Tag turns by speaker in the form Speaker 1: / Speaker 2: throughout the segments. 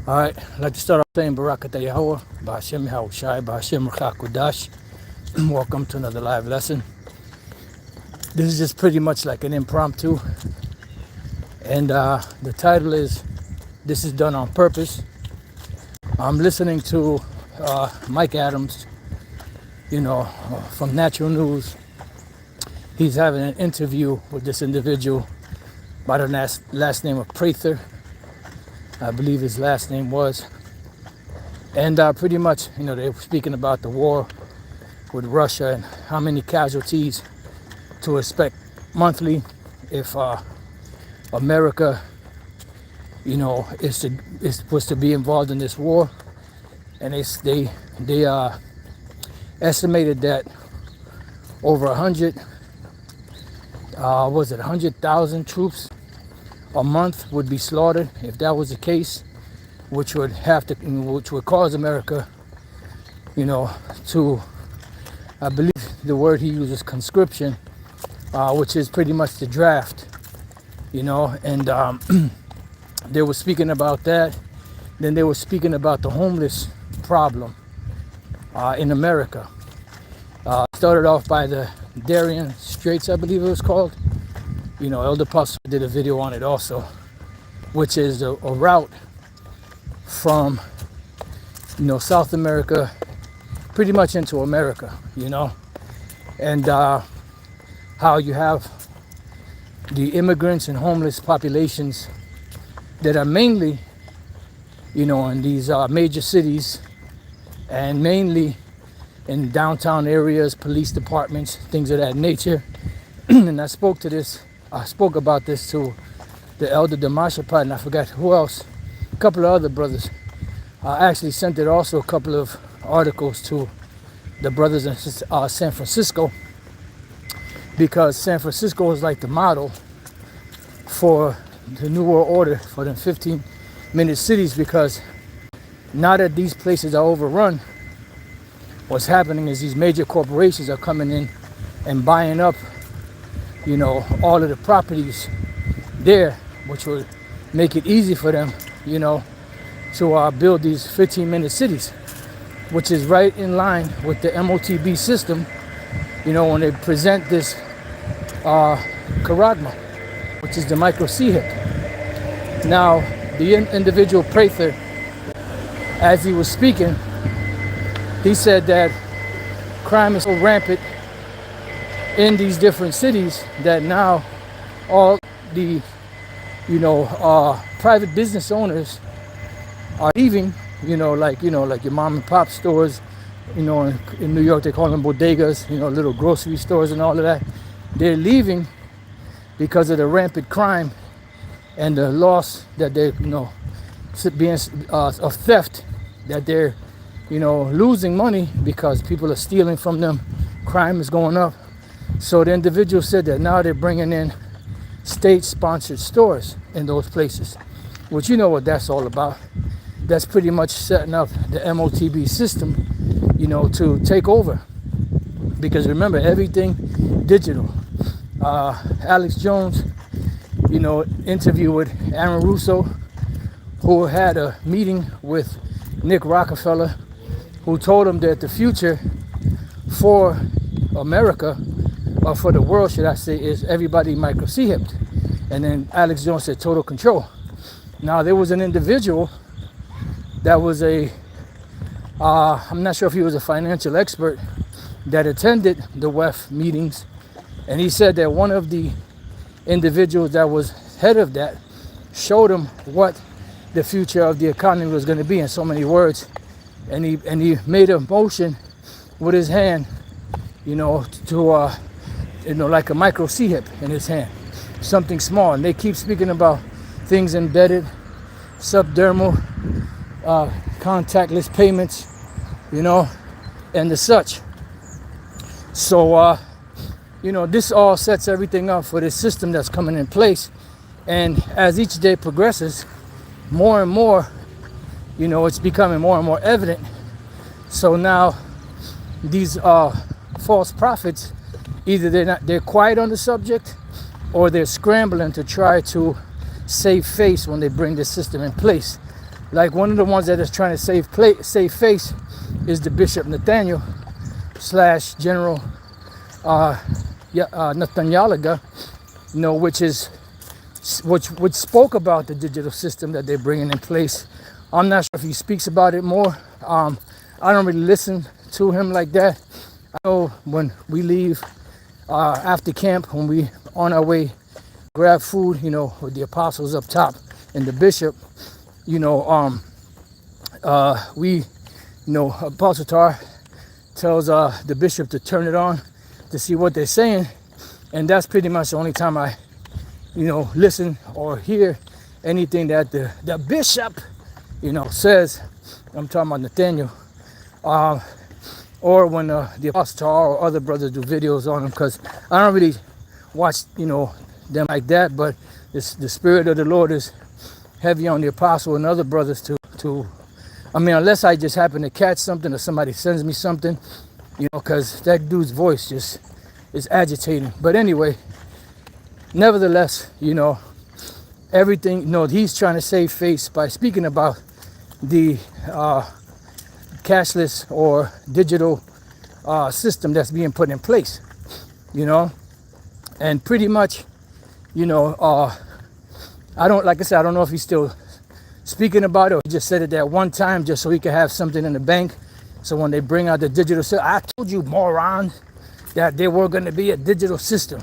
Speaker 1: All right, I'd like to start off saying Barakata Yahweh, Ba'ashem Yahushai, Ba'ashem Rchakudash. Welcome to another live lesson. This is just pretty much like an impromptu, and the title is This is Done on Purpose. I'm listening to Mike Adams, from Natural News. He's having an interview with this individual by the last name of Prather, I believe his last name was. And pretty much, they were speaking about the war with Russia and how many casualties to expect monthly if America, is supposed to be involved in this war. And they estimated that over 100,000 troops a month would be slaughtered if that was the case, which would cause America, to, I believe the word he uses, conscription, which is pretty much the draft, and they were speaking about that. Then they were speaking about the homeless problem in America. Started off by the Darien Straits, I believe it was called. Elder Pastor did a video on it also, which is a route from, South America, pretty much into America, and how you have the immigrants and homeless populations that are mainly, in these major cities, and mainly in downtown areas, police departments, things of that nature. And I spoke about this to the elder Damashapad, and I forgot who else, a couple of other brothers. I actually sent it also a couple of articles to the brothers in San Francisco, because San Francisco is like the model for the New World Order for them 15-minute cities, because now that these places are overrun, what's happening is these major corporations are coming in and buying up, all of the properties there, which will make it easy for them, to build these 15-minute cities, which is right in line with the MOTB system, when they present this charagma, which is the MicroSeIP. Now, the individual Prather, as he was speaking, he said that crime is so rampant in these different cities that now all the, private business owners are leaving, like your mom and pop stores, in New York they call them bodegas, little grocery stores and all of that. They're leaving because of the rampant crime and the loss that they're, being of theft, that they're, losing money because people are stealing from them. Crime is going up. So the individual said that now they're bringing in state-sponsored stores in those places, which you know what that's all about. That's pretty much setting up the MOTB system, to take over. Because remember, everything digital. Alex Jones, interview with Aaron Russo, who had a meeting with Nick Rockefeller, who told him that the future for America, or for the world, should I say, is everybody MicroSeIP'd. And then Alex Jones said total control. Now, there was an individual that was I'm not sure if he was a financial expert, that attended the WEF meetings. And he said that one of the individuals that was head of that showed him what the future of the economy was going to be in so many words. And he made a motion with his hand, to like a MicroSeIP in his hand, something small. And they keep speaking about things embedded, subdermal, contactless payments, and the such. So, this all sets everything up for this system that's coming in place. And as each day progresses, more and more, it's becoming more and more evident. So now these false prophets, either they're quiet on the subject, or they're scrambling to try to save face when they bring the system in place. like one of the ones that is trying to save face is the Bishop Nathaniel / General Nathanielaga, which spoke about the digital system that they're bringing in place. I'm not sure if he speaks about it more. I don't really listen to him like that. I know when we leave after camp, when we on our way grab food, with the apostles up top and the bishop, Apostle Tar tells the bishop to turn it on to see what they're saying, and that's pretty much the only time I listen or hear anything that the bishop says. I'm talking about Nathaniel, or when the Apostle or other brothers do videos on him, because I don't really watch them like that, but the Spirit of the Lord is heavy on the Apostle and other brothers to unless I just happen to catch something or somebody sends me something, because that dude's voice just is agitating. But anyway, nevertheless, everything, he's trying to save face by speaking about the cashless or digital system that's being put in place, and pretty much, I don't know if he's still speaking about it, or he just said it that one time just so he could have something in the bank. So when they bring out the digital system, I told you, moron, that there were going to be a digital system.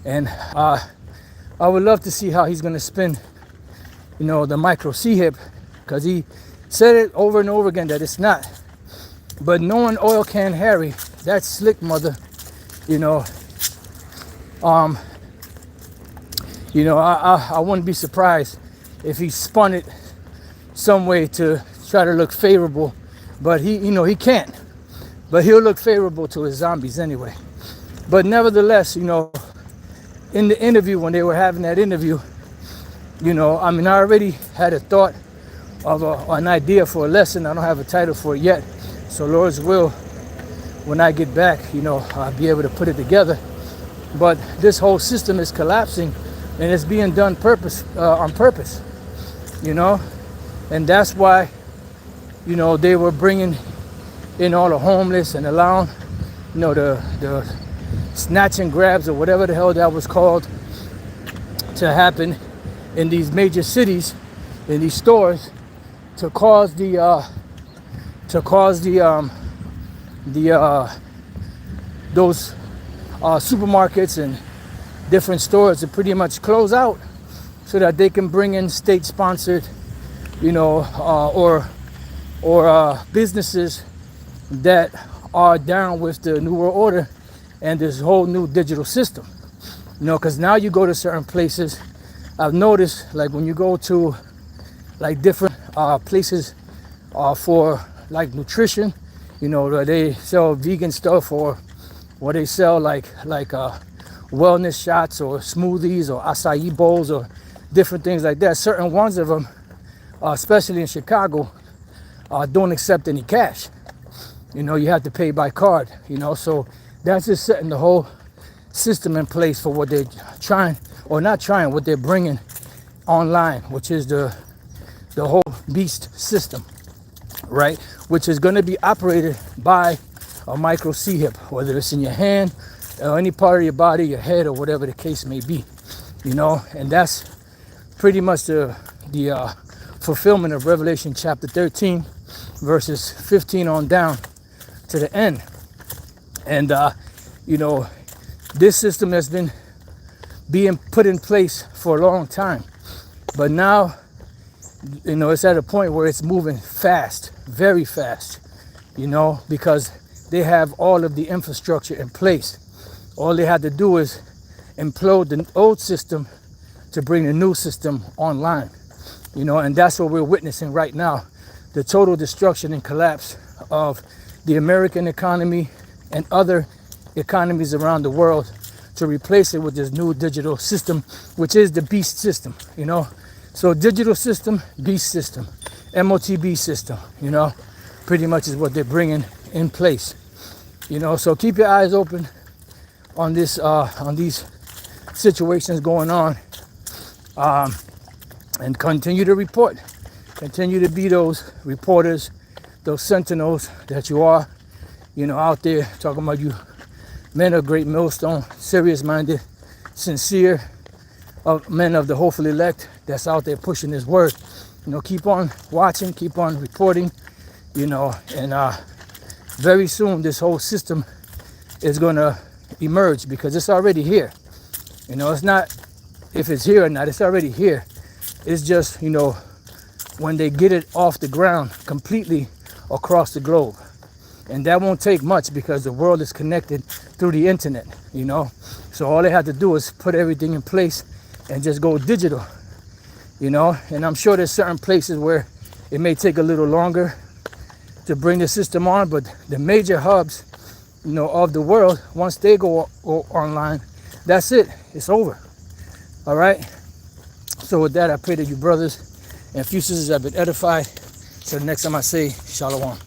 Speaker 1: And I would love to see how he's going to spin, the MicroSeIP, because he said it over and over again that it's not. But knowing Oil Can Harry, that slick mother, I wouldn't be surprised if he spun it some way to try to look favorable, but he can't. But he'll look favorable to his zombies anyway. But nevertheless, in the interview, when they were having that interview, I already had a thought of an idea for a lesson. I don't have a title for it yet. So Lord's will, when I get back, I'll be able to put it together. But this whole system is collapsing, and it's being done on purpose, and that's why, they were bringing in all the homeless and allowing, the snatch and grabs or whatever the hell that was called to happen in these major cities, in these stores, to cause those supermarkets and different stores to pretty much close out, so that they can bring in state-sponsored, or businesses that are down with the New World Order and this whole new digital system. Because now you go to certain places, I've noticed, like when you go to like different places for like nutrition, where they sell vegan stuff, or where they sell like wellness shots or smoothies or acai bowls or different things like that. Certain ones of them, especially in Chicago, don't accept any cash. You have to pay by card, so that's just setting the whole system in place for what they're trying, or not trying, what they're bringing online, which is the whole beast system, right? Which is going to be operated by a MicroSeIP, whether it's in your hand or any part of your body, your head, or whatever the case may be, and that's pretty much the fulfillment of Revelation chapter 13, verses 15 on down to the end. And this system has been being put in place for a long time, but now it's at a point where it's moving fast, very fast, because they have all of the infrastructure in place. All they had to do is implode the old system to bring the new system online, and that's what we're witnessing right now, the total destruction and collapse of the American economy and other economies around the world, to replace it with this new digital system, which is the beast system, So digital system, beast system, MOTB system, pretty much is what they're bringing in place, So keep your eyes open on this, on these situations going on, and continue to report, Continue to be those reporters, those sentinels that you are, you know, out there talking about you men of great millstone, serious-minded, sincere men of the hopeful elect that's out there pushing this word. You know, keep on watching, keep on reporting, you know, and very soon this whole system is going to emerge because it's already here. You know, it's not if it's here or not, it's already here. It's just, you know, when they get it off the ground completely across the globe. And that won't take much because the world is connected through the internet, you know. So all they have to do is put everything in place and just go digital, you know. And I'm sure there's certain places where it may take a little longer to bring the system on, but the major hubs, you know, of the world, once they go online, that's it. It's over. All right. So with that, I pray that you brothers and few sisters have been edified. So the next time I say, Shalom.